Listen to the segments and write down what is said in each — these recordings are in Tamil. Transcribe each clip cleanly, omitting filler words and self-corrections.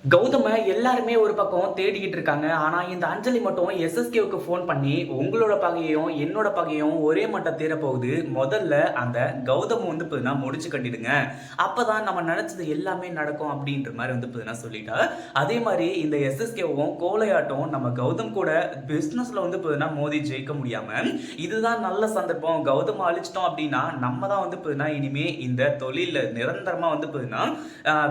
கௌதம எல்லாருமே ஒரு பக்கம் தேடிக்கிட்டு இருக்காங்க. ஆனா, இந்த அஞ்சலி மட்டும் எஸ்எஸ்கேவுக்கு ஃபோன் பண்ணி, "உங்களோட பகையையும், என்னோட பகையும் ஒரே மட்டம் தீரப்போகுது. முதல்ல அந்த கௌதம வந்து பார்த்தீங்கன்னா முடிச்சு கட்டிடுங்க. அப்பதான் நம்ம நெனச்சது எல்லாமே நடக்கும்." அப்படின்ற மாரி வந்து பார்த்தீங்கன்னா சொல்லிட்டா. அதே மாரி இந்த எஸ்எஸ்கேவும் கோலையாட்டம் நம்ம கௌதம் கூட பிசினஸ்ல வந்து பார்த்தீங்கன்னா மோதி ஜெயிக்க முடியாம, இதுதான் நல்ல சந்தர்ப்பம். கௌதம அழிச்சிட்டோம் அப்படின்னா, நம்ம தான் வந்து பார்த்தீங்கன்னா இனிமே இந்த தொழில்ல நிரந்தரமா வந்து பார்த்தீங்கன்னா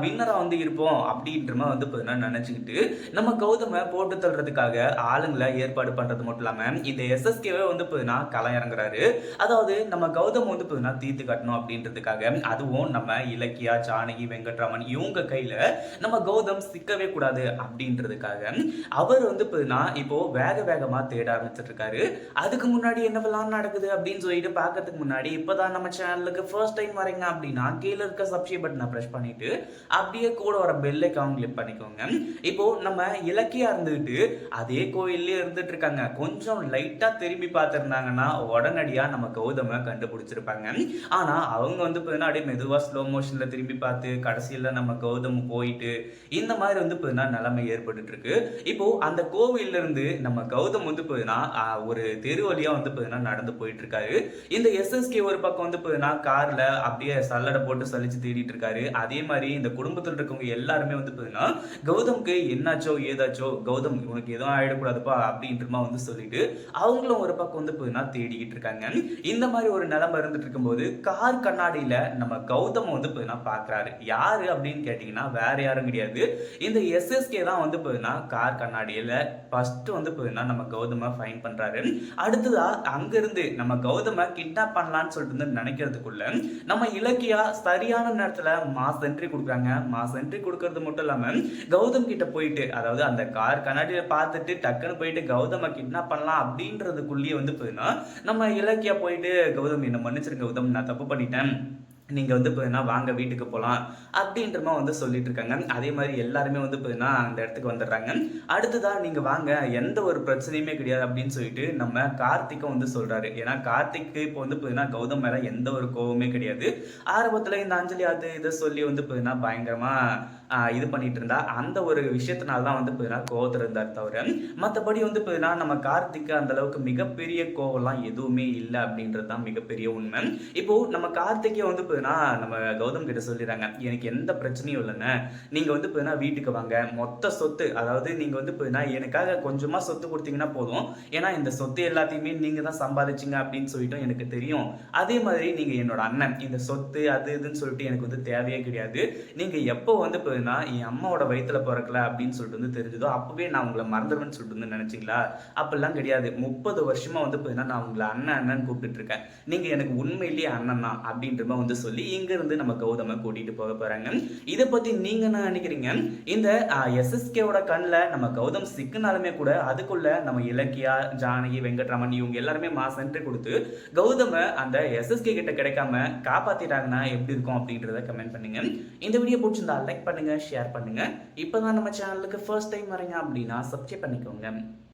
வின்னரா வந்து இருப்போம் அப்படின்ற மாதிரி வந்து பார்த்தீங்கன்னா நினைச்சுக்கிட்டு நம்ம கௌதம போட்டு தள்ளுறதுக்காக ஆளுங்களை ஏற்பாடு பண்றது மட்டும் இல்லாம இந்த எஸ்எஸ்கேவே வந்து பார்த்தீங்கன்னா களம் இறங்குறாரு. அதாவது நம்ம கௌதம் வந்து பார்த்தீங்கன்னா தீர்த்து கட்டணும் அப்படின்றதுக்காக, அதுவும் நம்ம இலக்கியா, ஜானகி, வெங்கட்ராமன் இவங்க கையில நம்ம கௌதம் சிக்கவே கூடாது அப்படின்றதுக்காக அவர் வந்து பார்த்தீங்கன்னா இப்போ வேக வேகமா தேட ஆரம்பிச்சிட்டு இருக்காரு. அதுக்கு முன்னாடி என்னவெல்லாம் நடக்குது அப்படின்னு சொல்லிட்டு பார்க்கறதுக்கு முன்னாடி இப்பதான் நம்ம சேனலுக்கு ஃபர்ஸ்ட் டைம் வரீங்க அப்படின்னா கீழே இருக்க சப்ஸ்கிரைப் பட்டனை பிரஸ் பண்ணிட்டு அப்படியே கூட வர பெல் ஐகான் கிளிக் பண்ணிக்கோங்க. இப்போ நம்ம இலக்கியா இருந்துகிட்டு அதே கோயிலே இருந்துட்டு இருக்காங்க. கொஞ்சம் லைட்டா திரும்பி பார்த்திருந்தாங்கன்னா உடனடியா நம்ம கௌதம கண்டுபிடிச்சிருப்பாங்க. ஆனா அவங்க வந்து பார்த்தீங்கன்னா அப்படியே மெதுவா ஸ்லோ மோஷன்ல திரும்பி பார்த்து கடைசியில நம்ம கௌதம் போயிட்டு இந்த மாதிரி வந்து பார்த்தீங்கன்னா நிலைமை ஏற்பட்டுட்டு இருக்கு. இப்போ அந்த கோவில்ல இருந்து நம்ம கௌதம் வந்து பார்த்தீங்கன்னா ஒரு தெரு வழியா வந்து பார்த்தீங்கன்னா நடந்து போயிட்டு இருக்காரு. இந்த எஸ்எஸ்கே ஒரு பக்கம் வந்து பார்த்தீங்கன்னா கார்ல அப்படியே சல்லடை போட்டு சலிச்சு தேடிட்டு இருக்காரு. அதே மாதிரி இந்த குடும்பத்தில் இருக்கவங்க எல்லாருமே வந்து பார்த்தீங்கன்னா கௌதம்க்கு என்னாச்சோ ஏதாச்சோ கௌதம் உனக்கு எதுவும் ஆயிடக்கூடாதுப்பா அப்படின்ற மாதிரி வந்து சொல்லிட்டு அவங்களும் ஒரு பக்கம் வந்து பார்த்தீங்கன்னா தேடிக்கிட்டு இருக்காங்க. இந்த மாதிரி ஒரு நிலைமை இருந்துட்டு இருக்கும்போது கார் கண்ணாடியில நம்ம கௌதம் வந்து பார்த்தீங்கன்னா பார்க்குறாரு. யாரு அப்படின்னு கேட்டீங்கன்னா வேற யாரும் கிடையாது, இந்த எஸ்எஸ்கே தான் வந்து பார்த்தீங்கன்னா கார் கண்ணாடியில ஃபர்ஸ்ட் வந்து பார்த்தீங்கன்னா நம்ம கௌதம ஃபைன் பண்றாரு. அடுத்ததா அங்கிருந்து நம்ம கௌதம கிட்னாப் பண்ணலாம்னு சொல்லிட்டு வந்து நினைக்கிறதுக்குள்ள நம்ம இலக்கியா சரியான நேரத்துல மாஸ் என்ட்ரி கொடுக்குறாங்க. மாஸ் என்ட்ரி கொடுக்கறது மட்டும் இல்லாம கௌதம் கிட்ட போயிட்டு, அதாவது அந்த கார் கண்ணாடியில பார்த்துட்டு டக்குன்னு போயிட்டு கௌதம கிட்னாப் பண்ணலாம் அப்படின்றதுக்குள்ளேயே வந்து போயின்னா நம்ம இலக்கியா போயிட்டு, "கௌதம் என்ன மன்னிச்சிருங்க கௌதம், நான் தப்பு பண்ணிட்டேன். நீங்க வந்து பார்த்தீங்கன்னா வாங்க வீட்டுக்கு போலாம்." அப்படின்ற மாதிரி வந்து சொல்லிட்டு இருக்காங்க. அதே மாதிரி எல்லாருமே வந்து பார்த்தீங்கன்னா அந்த இடத்துக்கு வந்துடுறாங்க. அடுத்ததா "நீங்க வாங்க, எந்த ஒரு பிரச்சனையுமே கிடையாது." அப்படின்னு சொல்லிட்டு நம்ம கார்த்திக்கும் வந்து சொல்றாரு. ஏன்னா கார்த்திக்கு இப்போ வந்து பார்த்தீங்கன்னா கௌதம் மேல எந்த ஒரு கோவமே கிடையாது. ஆரம்பத்துல இந்த அஞ்சலி அது இதை சொல்லி வந்து பார்த்தீங்கன்னா பயங்கரமா இது பண்ணிட்டு இருந்தா அந்த ஒரு விஷயத்தினால தான் வந்து பார்த்தீங்கன்னா கோவத்துல இருந்தார் தவிர, மற்றபடி வந்து பார்த்தீங்கன்னா நம்ம கார்த்திக்கு அந்த அளவுக்கு மிகப்பெரிய கோவம்லாம் எதுவுமே இல்லை அப்படின்றது தான் மிகப்பெரிய உண்மை. இப்போ நம்ம கார்த்திகே வந்து பார்த்தீங்கன்னா நம்ம கௌதம் கிட்ட சொல்லிடுறாங்க, "எனக்கு எந்த பிரச்சனையும் இல்லைண்ணே, நீங்க வந்து பார்த்தீங்கன்னா வீட்டுக்கு வாங்க. மொத்த சொத்து, அதாவது நீங்க வந்து பார்த்தீங்கன்னா எனக்காக கொஞ்சமா சொத்து கொடுத்தீங்கன்னா போதும். ஏன்னா இந்த சொத்து எல்லாத்தையுமே நீங்க தான் சம்பாதிச்சீங்க அப்படின்னு சொல்லிட்டு எனக்கு தெரியும். அதே மாதிரி நீங்க என்னோட அண்ணன். இந்த சொத்து அது இதுன்னு சொல்லிட்டு எனக்கு வந்து தேவையே கிடையாது. நீங்க எப்போ வந்து பார்த்தீங்கன்னா என் அம்மாவோட வயித்துல பிறக்கல அப்படின்னு சொல்லிட்டு வந்து தெரிஞ்சதோ அப்பவே நான் உங்களை மறந்துடுவேன்னு சொல்லிட்டு வந்து நினைச்சீங்களா? அப்படிலாம் கிடையாது. 30 வருஷமா வந்து பார்த்தீங்கன்னா நான் உங்களை அண்ணன் அண்ணன் கூப்பிட்டுட்டு இருக்கேன். நீங்க எனக்கு உண்மையிலேயே அண்ணன் தான்." அப்படின்ற மாதிரி வந்து சொல்லி இங்க இருந்து நம்ம கௌதம கூட்டிட்டு போக போறாங்க. இத பத்தி நீங்க என்ன நினைக்கிறீங்க? இந்த எஸ்எஸ்கேவோட கண்ணுல நம்ம கௌதம் சிக்கினாலுமே கூட அதுக்குள்ள நம்ம இலக்கியா, ஜானகி, வெங்கட்ராமன் இவங்க எல்லாருமே மாஸ் என்ட்ரி கொடுத்து கௌதம அந்த எஸ்எஸ்கே கிட்ட கிடைக்காம காப்பாத்திட்டாங்கன்னா எப்படி இருக்கும் அப்படின்றத கமெண்ட் பண்ணுங்க. இந்த வீடியோ பிடிச்சிருந்தா லைக் பண்ணுங்க, ஷேர் பண்ணுங்க. இப்பதான் நம்ம சேனலுக்கு ஃபர்ஸ்ட் டைம் வரீங்க அப்படின்னா சப்ஸ்கிரைப் பண்ணிக்கோங்க.